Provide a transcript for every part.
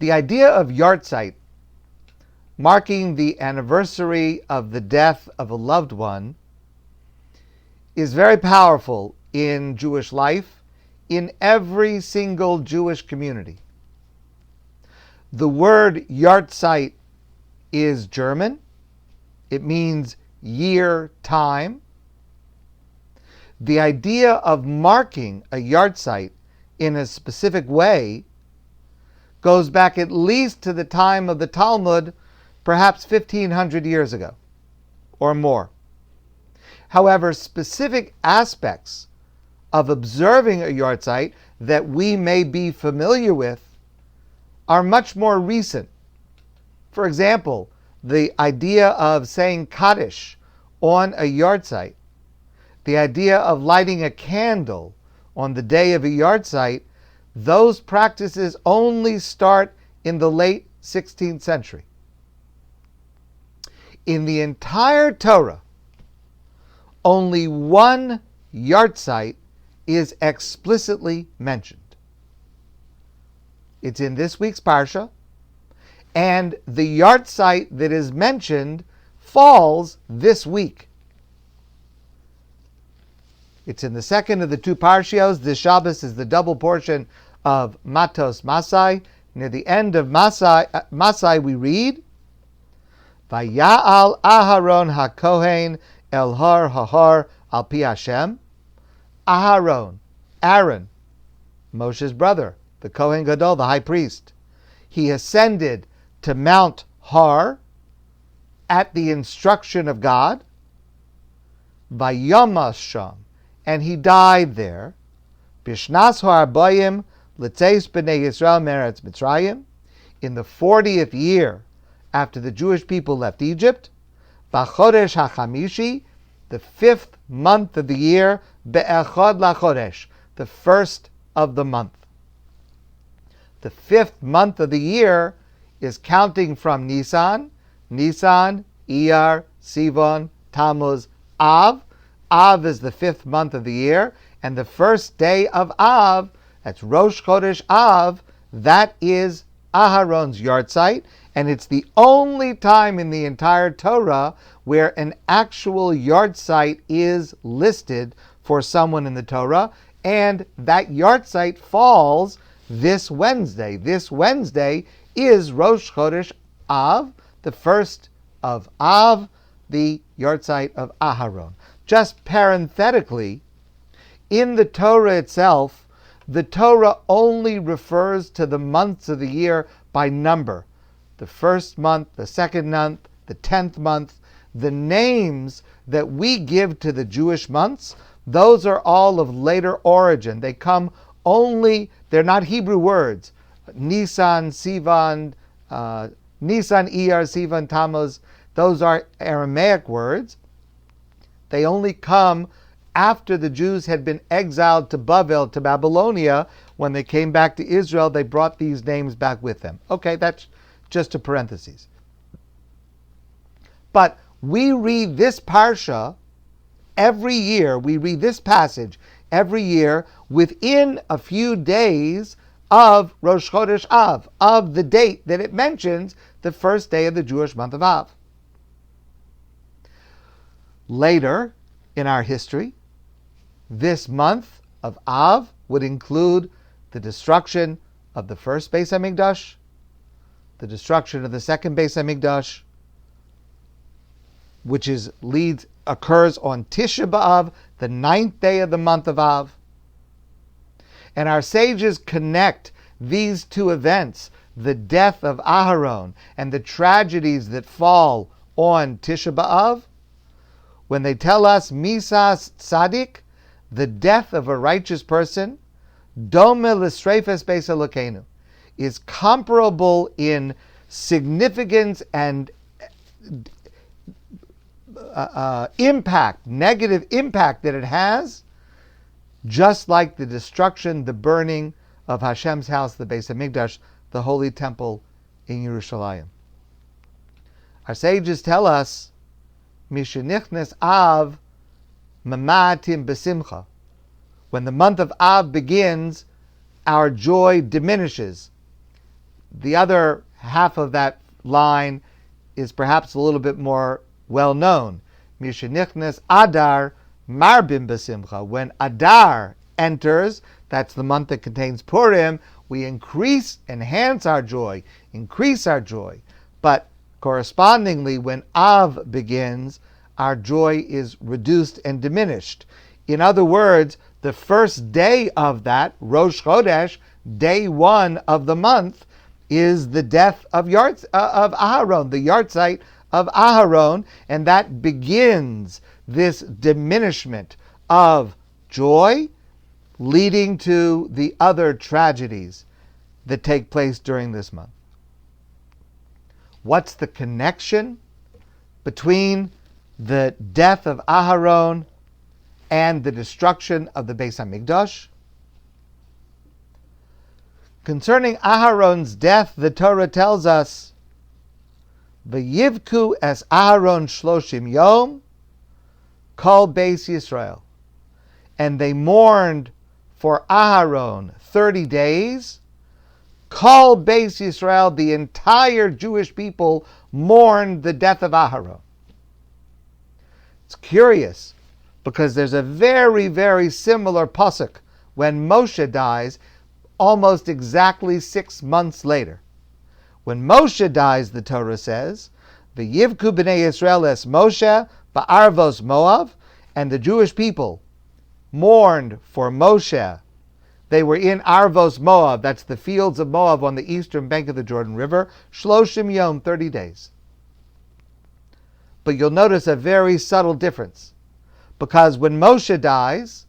The idea of Yartzeit, marking the anniversary of the death of a loved one, is very powerful in Jewish life, in every single Jewish community. The word Yartzeit is German. It means year, time. The idea of marking a Yartzeit in a specific way goes back at least to the time of the Talmud, perhaps 1,500 years ago or more. However, specific aspects of observing a Yartzeit that we may be familiar with are much more recent. For example, the idea of saying Kaddish on a Yartzeit, the idea of lighting a candle on the day of a Yartzeit, those practices only start in the late 16th century. In the entire Torah, only one Yartzeit is explicitly mentioned. It's in this week's Parsha, and the Yartzeit that is mentioned falls this week. It's in the second of the two Parshios. This Shabbos is the double portion of Mattot-Massei. Near the end of Massei we read, Vaya'al Aharon HaKohen El Har Hahar Al Pi Hashem. Aharon, Aaron, Moshe's brother, the Kohen Gadol, the high priest, he ascended to Mount Har at the instruction of God. Vayamas Sham, and he died there. Bishnas Ha'arbayim L'tzeis B'nei Yisrael Meretz Mitzrayim, in the 40th year after the Jewish people left Egypt. B'chodesh HaChamishi, the 5th month of the year. Be'echad LaChodesh, the 1st of the month. The 5th month of the year is counting from Nisan, Iyar, Sivan, Tammuz, Av. Av is the 5th month of the year, and the first day of Av, that's Rosh Chodesh Av, that is Aharon's Yartzeit, and it's the only time in the entire Torah where an actual Yartzeit is listed for someone in the Torah, and that Yartzeit falls this Wednesday. This Wednesday is Rosh Chodesh Av, the 1st of Av, the Yartzeit of Aharon. Just parenthetically, in the Torah itself, the Torah only refers to the months of the year by number. The 1st month, the 2nd month, the 10th month. The names that we give to the Jewish months, those are all of later origin. They come only, they're not Hebrew words. Nisan, Sivan, Iyar, Sivan, Tammuz, those are Aramaic words. They only come after the Jews had been exiled to Bavel, to Babylonia. When they came back to Israel, they brought these names back with them. Okay, that's just a parenthesis. But we read this parsha every year. We read this passage every year within a few days of Rosh Chodesh Av, of the date that it mentions, the first day of the Jewish month of Av. Later in our history, this month of Av would include the destruction of the first Beis HaMikdash, the destruction of the second Beis HaMikdash, which occurs on Tisha B'Av, the 9th day of the month of Av. And our sages connect these two events, the death of Aharon and the tragedies that fall on Tisha B'Av, when they tell us Misas Tzadik, the death of a righteous person, Dome l'Sreifes Beis Elokeinu, is comparable in significance and impact, negative impact that it has, just like the destruction, the burning of Hashem's house, the Beis HaMikdash, the holy temple in Yerushalayim. Our sages tell us, Mishenichnes Av Mamatim Besimcha. When the month of Av begins, our joy diminishes. The other half of that line is perhaps a little bit more well known. Mishenichnes Adar Marbim Basimcha. When Adar enters, that's the month that contains Purim, we enhance our joy, increase our joy. But correspondingly, when Av begins, our joy is reduced and diminished. In other words, the first day of that, Rosh Chodesh, day 1 of the month, is the death of Aharon, the Yartzeit of Aharon, and that begins this diminishment of joy, leading to the other tragedies that take place during this month. What's the connection between the death of Aharon and the destruction of the Beis Hamikdash? Concerning Aharon's death, the Torah tells us, V'yivku es Aharon shloshim yom, kol Beis Yisrael. And they mourned for Aharon 30 days. Kol Beis Yisrael, the entire Jewish people mourned the death of Aharon. It's curious, because there's a very, very similar pasuk when Moshe dies, almost exactly 6 months later. When Moshe dies, the Torah says, V'yivku b'nei Yisrael es Moshe ba'arvos Moav, and the Jewish people mourned for Moshe. They were in Arvos Moav, that's the fields of Moab on the eastern bank of the Jordan River, Shloshim Yom, 30 days. But you'll notice a very subtle difference, because when Moshe dies,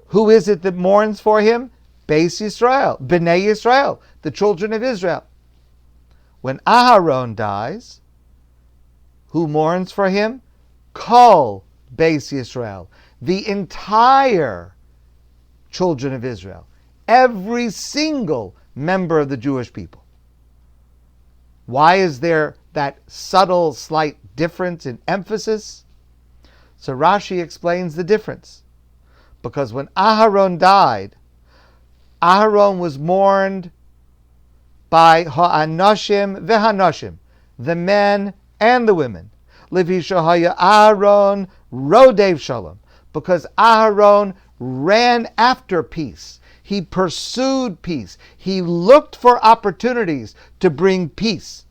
who is it that mourns for him? Beis Yisrael, B'nai Yisrael, the children of Israel. When Aharon dies, who mourns for him? Kol Beis Yisrael, the entire children of Israel, every single member of the Jewish people. Why is there that subtle, slight difference in emphasis? So Rashi explains the difference. Because when Aharon died, Aharon was mourned by ha'anoshim v'hanoshim, the men and the women. Levi shahaya Aharon rodev shalom, because Aharon ran after peace. He pursued peace. He looked for opportunities to bring peace.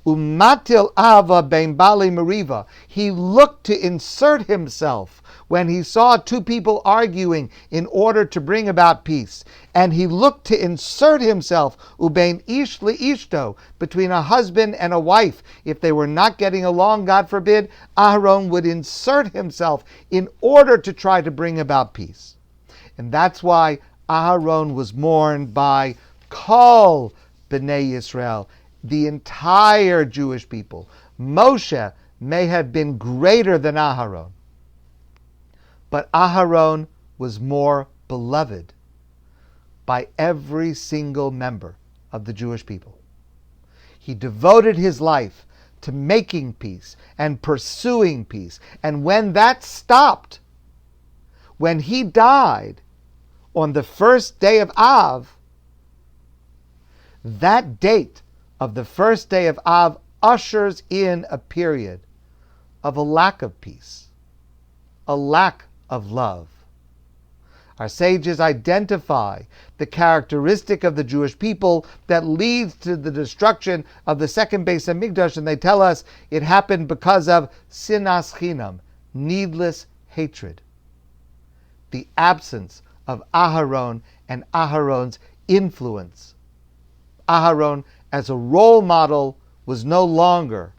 Umatil ava ben bali meriva. He looked to insert himself when he saw two people arguing in order to bring about peace. And he looked to insert himself, ubein ish liishto, between a husband and a wife. If they were not getting along, God forbid, Aharon would insert himself in order to try to bring about peace. And that's why Aharon was mourned by Kol B'nai Yisrael, the entire Jewish people. Moshe may have been greater than Aharon, but Aharon was more beloved by every single member of the Jewish people. He devoted his life to making peace and pursuing peace. And when that stopped, when he died on the first day of Av, that date of the first day of Av ushers in a period of a lack of peace, a lack of love. Our sages identify the characteristic of the Jewish people that leads to the destruction of the second Beis Hamikdash, and they tell us it happened because of sinas chinam, needless hatred. The absence of Aharon and Aharon's influence. Aharon as a role model was no longer,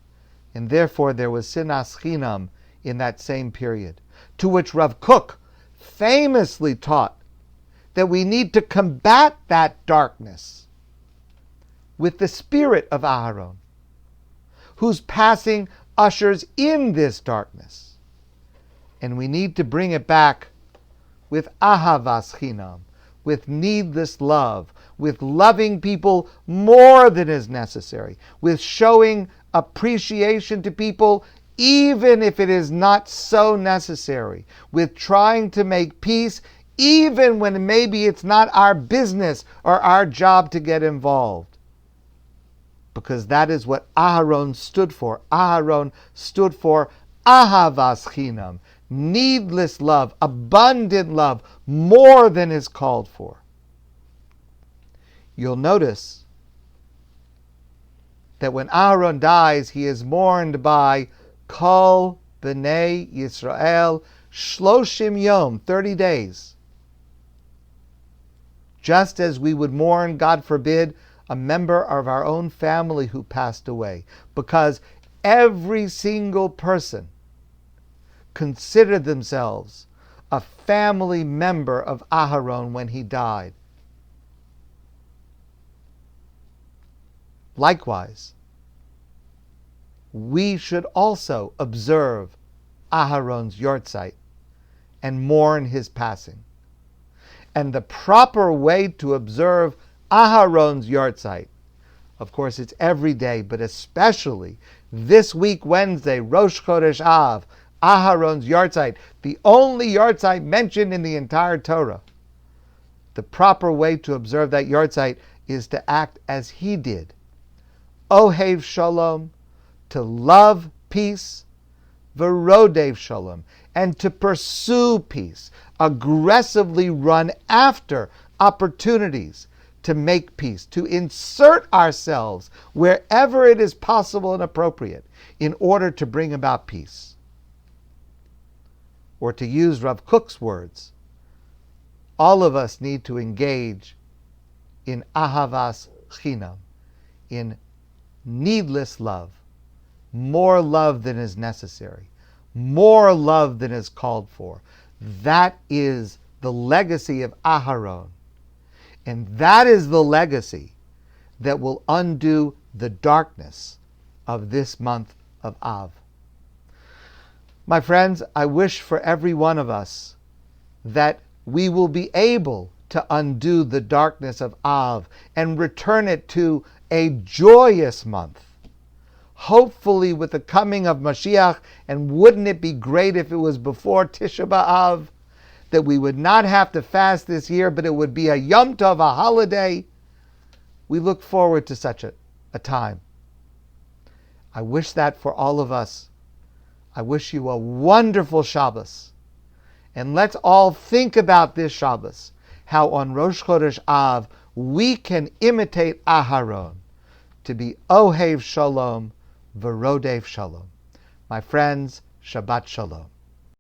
and therefore there was sinas chinam in that same period, to which Rav Kook famously taught that we need to combat that darkness with the spirit of Aharon, whose passing ushers in this darkness. And we need to bring it back with ahavas chinam, with needless love, with loving people more than is necessary, with showing appreciation to people even if it is not so necessary, with trying to make peace even when maybe it's not our business or our job to get involved. because that is what Aharon stood for. Aharon stood for Ahavas Chinam, needless love, abundant love, more than is called for. You'll notice that when Aharon dies, he is mourned by Kol B'nai Yisrael Shloshim Yom, 30 days. Just as we would mourn, God forbid, a member of our own family who passed away, because every single person considered themselves a family member of Aharon when he died. Likewise, we should also observe Aharon's Yartzeit and mourn his passing. And the proper way to observe Aharon's Yartzeit, of course it's every day, but especially this week, Wednesday, Rosh Chodesh Av, Aharon's Yartzeit, the only Yartzeit mentioned in the entire Torah. The proper way to observe that Yartzeit is to act as he did. Ohev Shalom, to love peace, V'rodev Shalom, and to pursue peace, aggressively run after opportunities to make peace, to insert ourselves wherever it is possible and appropriate in order to bring about peace. Or to use Rav Kook's words, all of us need to engage in Ahavas Chinam, in needless love, more love than is necessary, more love than is called for. That is the legacy of Aharon. And that is the legacy that will undo the darkness of this month of Av. My friends, I wish for every one of us that we will be able to undo the darkness of Av and return it to a joyous month. Hopefully with the coming of Mashiach, and wouldn't it be great if it was before Tisha B'Av, that we would not have to fast this year, but it would be a Yom Tov, a holiday. We look forward to such a time. I wish that for all of us. I wish you a wonderful Shabbos. And let's all think about this Shabbos, how on Rosh Chodesh Av we can imitate Aharon to be Ohev Shalom, V'rodev Shalom. My friends, Shabbat Shalom.